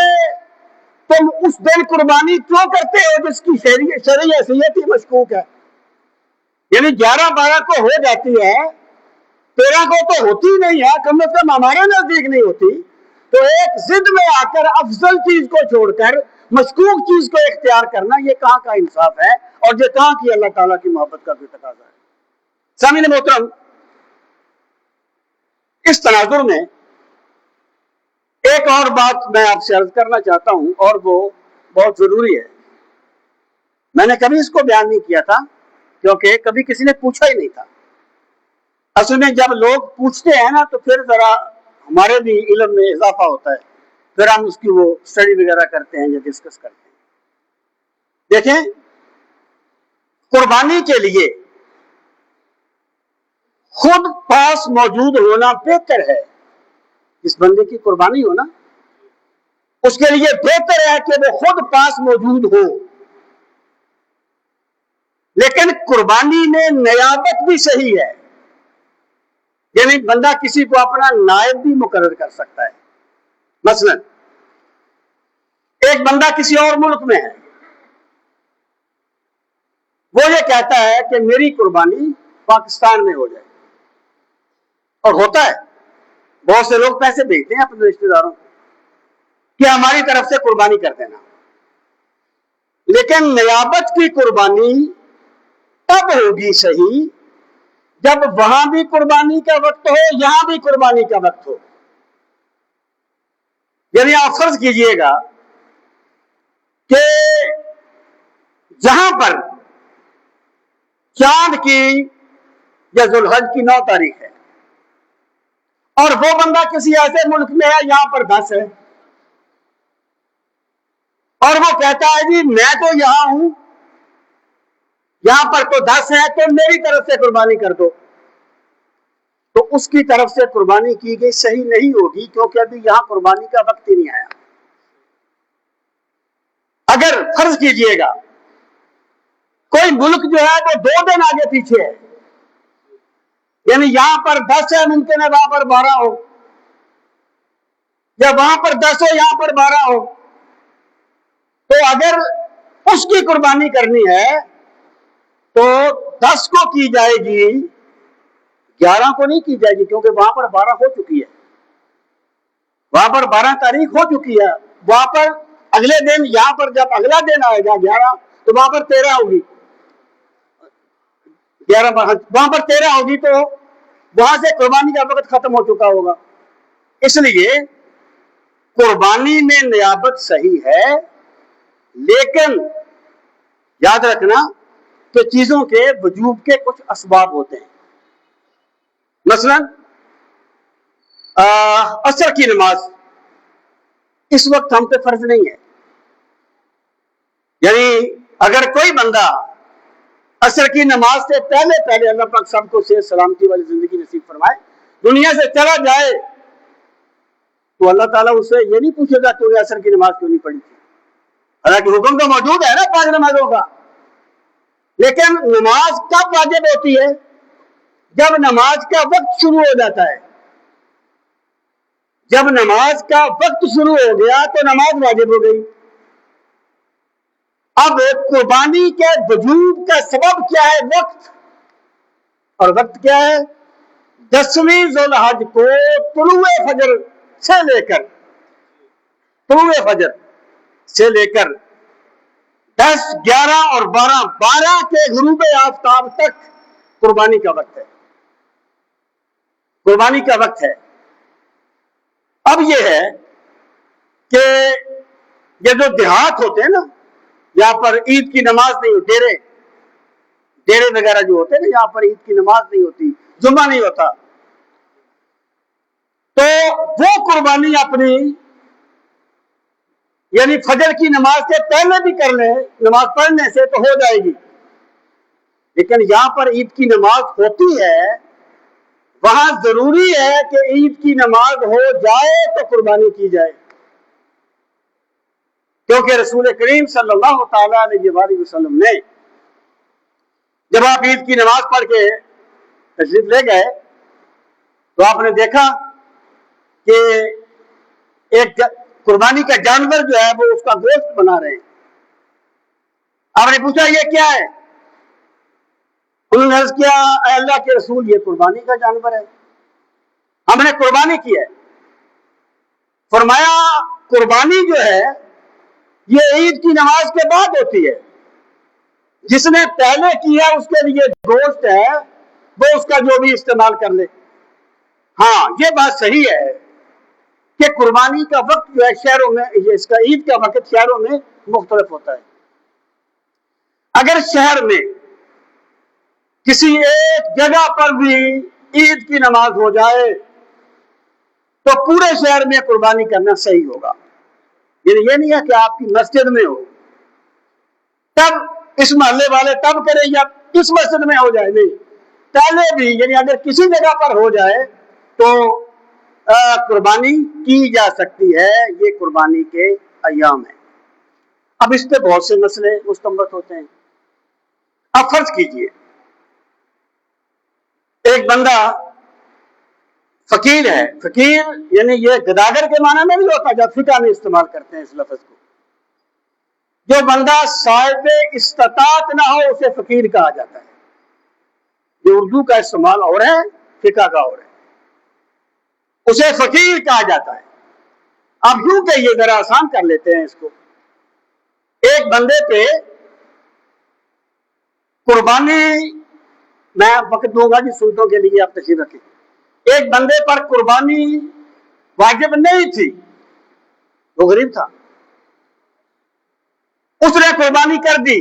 تم اس دن قربانی کیوں کرتے ہو جس کی شرعی حیثیت ہی مشکوک ہے؟ یعنی 11، 12 کو ہو جاتی ہے، 13 کو تو ہوتی نہیں ہے، کم از کم ہمارے نزدیک نہیں ہوتی، تو ایک ضد میں آ کر افضل چیز کو چھوڑ کر مشکوک چیز کو اختیار کرنا، یہ کہاں کا انصاف ہے اور یہ کہاں کی اللہ تعالیٰ کی محبت کا بھی تقاضا ہے؟ سامعین محترم، اس تناظر میں ایک اور بات میں آپ سے عرض کرنا چاہتا ہوں اور وہ بہت ضروری ہے۔ میں نے کبھی اس کو بیان نہیں کیا تھا کیونکہ کبھی کسی نے پوچھا ہی نہیں تھا۔ اصل میں جب لوگ پوچھتے ہیں نا تو پھر ذرا ہمارے بھی علم میں اضافہ ہوتا ہے، پھر ہم اس کی وہ اسٹڈی وغیرہ کرتے ہیں یا ڈسکس کرتے ہیں۔ دیکھیں، قربانی کے لیے خود پاس موجود ہونا بہتر ہے۔ اس بندے کی قربانی ہو نا، اس کے لیے بہتر ہے کہ وہ خود پاس موجود ہو، لیکن قربانی میں نیابت بھی صحیح ہے، یعنی بندہ کسی کو اپنا نائب بھی مقرر کر سکتا ہے۔ مثلا ایک بندہ کسی اور ملک میں ہے، وہ یہ کہتا ہے کہ میری قربانی پاکستان میں ہو جائے، اور ہوتا ہے، بہت سے لوگ پیسے بھیجتے ہیں اپنے رشتہ داروں کہ ہماری طرف سے قربانی کر دینا، لیکن نیابت کی قربانی تب ہوگی صحیح جب وہاں بھی قربانی کا وقت ہو، یہاں بھی قربانی کا وقت ہو۔ یعنی آپ فرض کیجئے گا کہ جہاں پر چاند کی یا ذوالحج کی 9 تاریخ ہے اور وہ بندہ کسی ایسے ملک میں ہے یہاں پر 10 ہے، اور وہ کہتا ہے جی میں تو یہاں ہوں، یہاں پر تو 10 ہے، تو میری طرف سے قربانی کر دو، تو اس کی طرف سے قربانی کی گئی صحیح نہیں ہوگی، کیونکہ ابھی یہاں قربانی کا وقت ہی نہیں آیا۔ اگر فرض کیجئے گا کوئی ملک جو ہے وہ 2 دن آگے پیچھے ہے، یعنی یہاں پر 10 ہے، ممکن ہے وہاں پر 12 ہو، یا وہاں پر 10 ہو یہاں پر 12 ہو، تو اگر اس کی قربانی کرنی ہے تو 10 کو کی جائے گی، 11 کو نہیں کی جائے گی، کیونکہ وہاں پر 12 ہو چکی ہے، وہاں پر 12 تاریخ ہو چکی ہے، وہاں پر اگلے دن، یہاں پر جب اگلا دن آئے گا 11 تو وہاں پر 13 ہوگی، 11 وہاں پر 13 ہوگی، تو وہاں سے قربانی کا وقت ختم ہو چکا ہوگا۔ اس لیے قربانی میں نیابت صحیح ہے، لیکن یاد رکھنا کہ چیزوں کے وجوب کے کچھ اسباب ہوتے ہیں۔ مثلا عصر کی نماز اس وقت ہم پہ فرض نہیں ہے، یعنی اگر کوئی بندہ عصر کی نماز سے پہلے پہلے اللہ پاک سب کو صحت سلامتی والی زندگی نصیب فرمائے، دنیا سے چلا جائے تو اللہ تعالیٰ اس سے یہ نہیں پوچھے گا تو عصر کی نماز کیوں نہیں پڑھی تھی، حالانکہ حکم تو موجود ہے نا 5 نمازوں کا. لیکن نماز کب واجب ہوتی ہے؟ جب نماز کا وقت شروع ہو جاتا ہے. جب نماز کا وقت شروع ہو گیا تو نماز واجب ہو گئی. اب قربانی کے وجوب کا سبب کیا ہے؟ وقت. اور وقت کیا ہے؟ 10ویں ذو الحج کو طلوع فجر سے لے کر 10، 11 اور 12 کے غروب آفتاب تک قربانی کا وقت ہے. قربانی کا وقت ہے. اب یہ ہے کہ یہ جو دیہات ہوتے ہیں نا، یہاں پر عید کی نماز نہیں ہوتی، ڈیرے وغیرہ جو ہوتے ہیں نا، یہاں پر عید کی نماز نہیں ہوتی، جمعہ نہیں ہوتا، تو وہ قربانی اپنی یعنی فجر کی نماز سے پہلے بھی کر لیں، نماز پڑھنے سے تو ہو جائے گی. لیکن یہاں پر عید کی نماز ہوتی ہے، وہاں ضروری ہے کہ عید کی نماز ہو جائے تو قربانی کی جائے، کیونکہ رسول کریم صلی اللہ تعالی علیہ وآلہ وسلم نے جب آپ عید کی نماز پڑھ کے تشریف لے گئے تو آپ نے دیکھا کہ ایک قربانی کا جانور جو ہے وہ اس کا گوشت بنا رہے ہیں. آپ نے پوچھا یہ کیا ہے؟ انہوں نے عرض کیا اے اللہ کے رسول یہ قربانی کا جانور ہے، ہم نے قربانی کی ہے. فرمایا قربانی جو ہے یہ عید کی نماز کے بعد ہوتی ہے، جس نے پہلے کیا اس کے لیے گوشت ہے وہ اس کا جو بھی استعمال کر لے. ہاں یہ بات صحیح ہے کہ قربانی کا وقت جو ہے شہروں میں، اس کا عید کا وقت شہروں میں مختلف ہوتا ہے. اگر شہر میں کسی ایک جگہ پر بھی عید کی نماز ہو جائے تو پورے شہر میں قربانی کرنا صحیح ہوگا. یعنی یہ نہیں ہے کہ آپ کی مسجد میں ہو تب اس محلے والے تب کریں یا اس مسجد میں ہو جائے، نہیں، پہلے بھی یعنی اگر کسی جگہ پر ہو جائے تو قربانی کی جا سکتی ہے. یہ قربانی کے ایام ہیں. اب اس پہ بہت سے مسئلے مستنبط ہوتے ہیں. اب فرض کیجئے ایک بندہ فقیر ہے، فقیر یعنی یہ گداگر کے معنی میں بھی ہوتا ہے جب فقہ میں استعمال کرتے ہیں اس لفظ کو. جو بندہ صاحب استطاعت نہ ہو اسے فقیر کہا جاتا ہے. یہ اردو کا استعمال اور ہے، فقہ کا اور ہے، اسے فقیر کہا جاتا ہے. اب یوں کہ یہ ذرا آسان کر لیتے ہیں اس کو. ایک بندے پہ قربانی، میں وقت دوں گا جی سنتوں کے لیے، آپ تشریف رکھیں. ایک بندے پر قربانی واجب نہیں تھی، وہ غریب تھا، اس نے قربانی کر دی،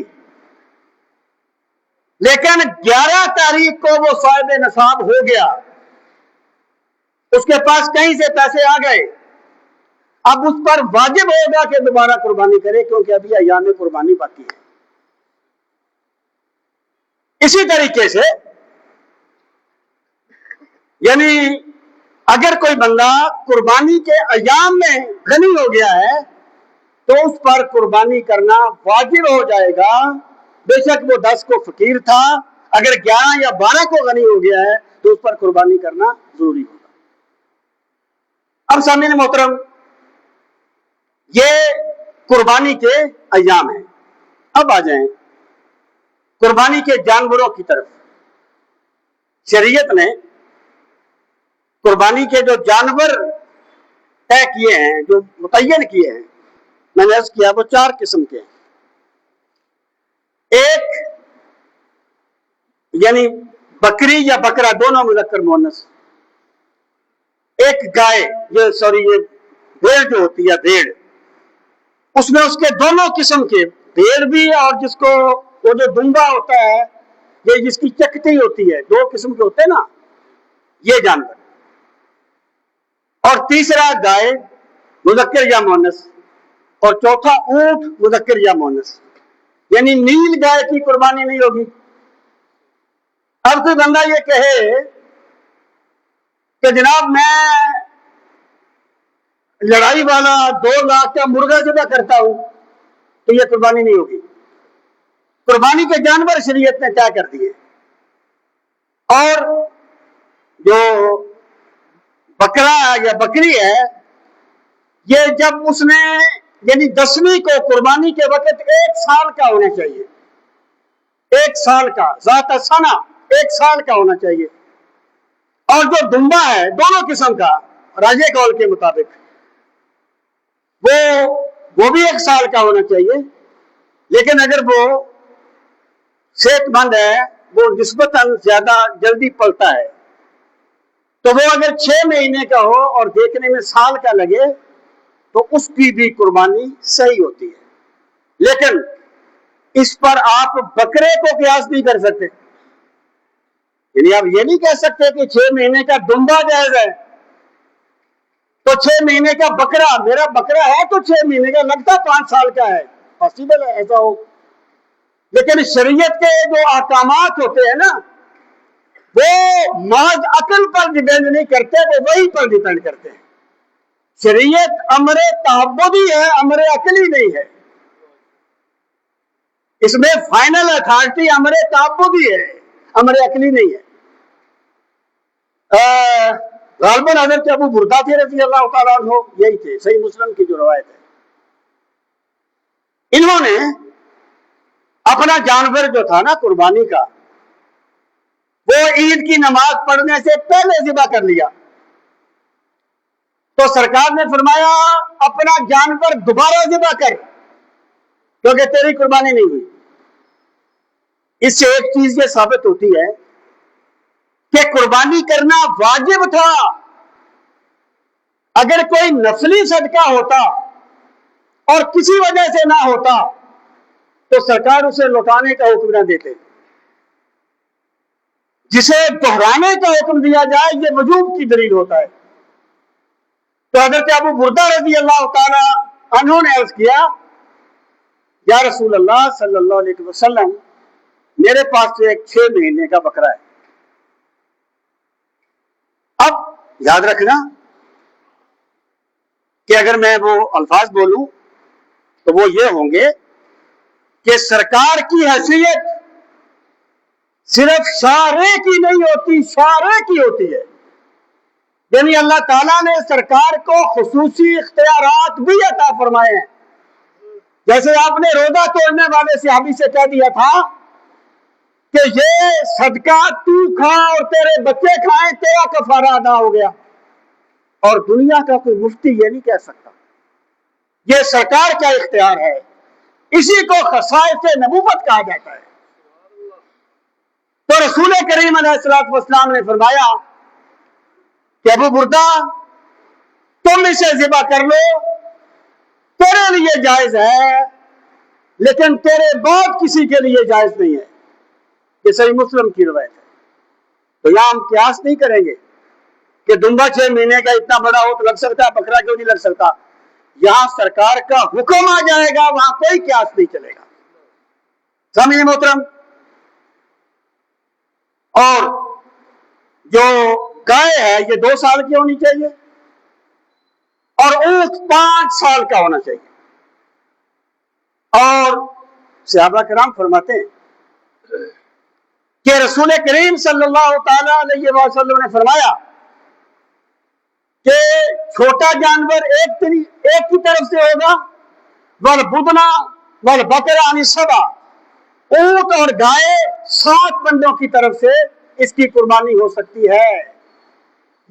لیکن 11 تاریخ کو وہ صاحب نصاب ہو گیا، اس کے پاس کہیں سے پیسے آ گئے. اب اس پر واجب ہوگا کہ دوبارہ قربانی کرے کیونکہ ابھی ایام قربانی باقی ہے. اسی طریقے سے یعنی اگر کوئی بندہ قربانی کے ایام میں غنی ہو گیا ہے تو اس پر قربانی کرنا واجب ہو جائے گا. بے شک وہ 10 کو فقیر تھا، اگر 11 یا 12 کو غنی ہو گیا ہے تو اس پر قربانی کرنا ضروری ہوگا. اب سامعین محترم، یہ قربانی کے ایام ہیں. اب آ جائیں قربانی کے جانوروں کی طرف. شریعت نے قربانی کے جو جانور طے کیے ہیں، جو متعین کیے ہیں، میں نے عرض کیا وہ 4 قسم کے ہیں. ایک یعنی بکری یا بکرا دونوں مذکر مؤنث. ایک گائے، یہ بھیڑ جو ہوتی ہے، بھیڑ، اس میں اس کے دونوں قسم کے، بھیڑ بھی اور جس کو وہ جو دمبا ہوتا ہے، یہ جس کی چکتی ہوتی ہے، 2 قسم کے ہوتے ہیں نا یہ جانور. اور تیسرا گائے مذکر یا مؤنث، اور چوتھا اونٹ مذکر یا مؤنث. یعنی نیل گائے کی قربانی نہیں ہوگی، اب کوئی بندہ یہ کہے کہ جناب میں لڑائی والا 2 لاکھ کا مرغا ذبح کرتا ہوں تو یہ قربانی نہیں ہوگی. قربانی کے جانور شریعت نے طے کر دیے. اور جو بکرا یا بکری ہے یہ جب اس نے یعنی 10ویں کو قربانی کے وقت 1 سال کا ہونا چاہیے. 1 سال کا ذات سنہ 1 سال کا ہونا چاہیے. اور جو دمبا ہے دونوں قسم کا راجے قول کے مطابق وہ بھی 1 سال کا ہونا چاہیے. لیکن اگر وہ صحت مند ہے وہ نسبتاً زیادہ جلدی پلتا ہے تو وہ اگر 6 مہینے کا ہو اور دیکھنے میں سال کا لگے تو اس کی بھی قربانی صحیح ہوتی ہے. لیکن اس پر آپ بکرے کو قیاس نہیں کر سکتے. یعنی آپ یہ نہیں کہہ سکتے کہ 6 مہینے کا دمبا جائز ہے تو 6 مہینے کا بکرا میرا بکرا ہے تو 6 مہینے کا لگتا 5 سال کا ہے. پاسبل ہے ایسا ہو. لیکن شریعت کے جو احکامات ہوتے ہیں نا وہ محض عقل پر ڈیپینڈ نہیں کرتے, وہ وہی پر ڈیپینڈ کرتے ہیں. شریعت امر تعبدی ہے, امر عقلی نہیں ہے. اس میں فائنل اتھارٹی امر تعبدی ہے, امر عقلی نہیں ہے. غالباً حضرت ابو بردہ تھے رضی اللہ تعالیٰ عنہ, یہی تھے, صحیح مسلم کی جو روایت ہے. انہوں نے اپنا جانور جو تھا نا قربانی کا وہ عید کی نماز پڑھنے سے پہلے ذبح کر لیا. تو سرکار نے فرمایا اپنا جانور دوبارہ ذبح کر کیونکہ تیری قربانی نہیں ہوئی. اس سے ایک چیز یہ ثابت ہوتی ہے کہ قربانی کرنا واجب تھا. اگر کوئی نفلی صدقہ ہوتا اور کسی وجہ سے نہ ہوتا تو سرکار اسے لوٹانے کا حکم نہ دیتے. جسے دہرانے کا حکم دیا جائے یہ وجوب کی دلیل ہوتا ہے. تو حضرت ابو بردہ رضی اللہ تعالی عنہ نے عرض کیا یا رسول اللہ صلی اللہ علیہ وسلم میرے پاس ایک 6 مہینے کا بکرا ہے. اب یاد رکھنا کہ اگر میں وہ الفاظ بولوں تو وہ یہ ہوں گے کہ سرکار کی حیثیت صرف شارع کی نہیں ہوتی, شارع کی ہوتی ہے. یعنی اللہ تعالیٰ نے سرکار کو خصوصی اختیارات بھی عطا فرمائے ہیں. جیسے آپ نے روزہ توڑنے والے صحابی سے کہہ دیا تھا کہ یہ صدقہ تو کھا اور تیرے بچے کھائیں تیرا کفارہ ادا ہو گیا. اور دنیا کا کوئی مفتی یہ نہیں کہہ سکتا, یہ سرکار کا اختیار ہے. اسی کو خصائص نبوت کہا جاتا ہے. تو رسول کریم علیہ الصلوۃ والسلام نے فرمایا کہ ابو بردہ تم اسے ذبح کر لو, تیرے لیے جائز ہے لیکن تیرے بعد کسی کے لیے جائز نہیں ہے. یہ صحیح مسلم کی روایت ہے. تو یہاں ہم قیاس نہیں کریں گے کہ دمبا 6 مہینے کا اتنا بڑا ہو تو لگ سکتا ہے, بکرا کیوں نہیں لگ سکتا. یہاں سرکار کا حکم آ جائے گا, وہاں کوئی قیاس نہیں چلے گا. سامعین محترم, اور جو گائے ہے یہ 2 سال کی ہونی چاہیے اور اونٹ 5 سال کا ہونا چاہیے. اور صحابہ کرام فرماتے ہیں کہ رسول کریم صلی اللہ تعالی علیہ وسلم نے فرمایا کہ چھوٹا جانور ایک کی طرف سے ہوگا, والبدنا والبقرہ عن السبع, اونٹ اور گائے 7 بندوں کی طرف سے اس کی قربانی ہو سکتی ہے.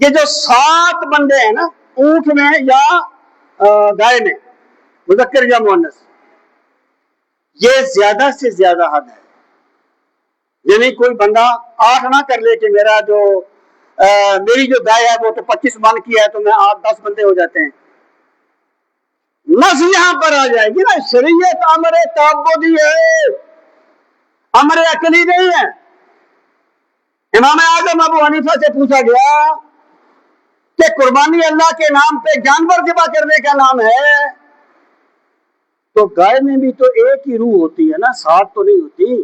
یہ جو 7 بندے ہیں نا اونٹ میں یا گائے میں, مذکر یا مؤنث, یہ زیادہ سے زیادہ حد ہے. یعنی کوئی بندہ 8 نہ کر لے کہ میرا جو میری جو گائے ہے وہ تو 25 من کی ہے تو میں 8-10 بندے ہو جاتے ہیں. نس یہاں پر آ جائے گی نا. شریعت امر تعبدی ہے, امر عقلی نہیں ہے. امام اعظم ابو حنیفہ سے پوچھا گیا کہ قربانی اللہ کے نام پہ جانور ذبح کرنے کا نام ہے تو گائے میں بھی تو ایک ہی روح ہوتی ہے نا, 7 تو نہیں ہوتی.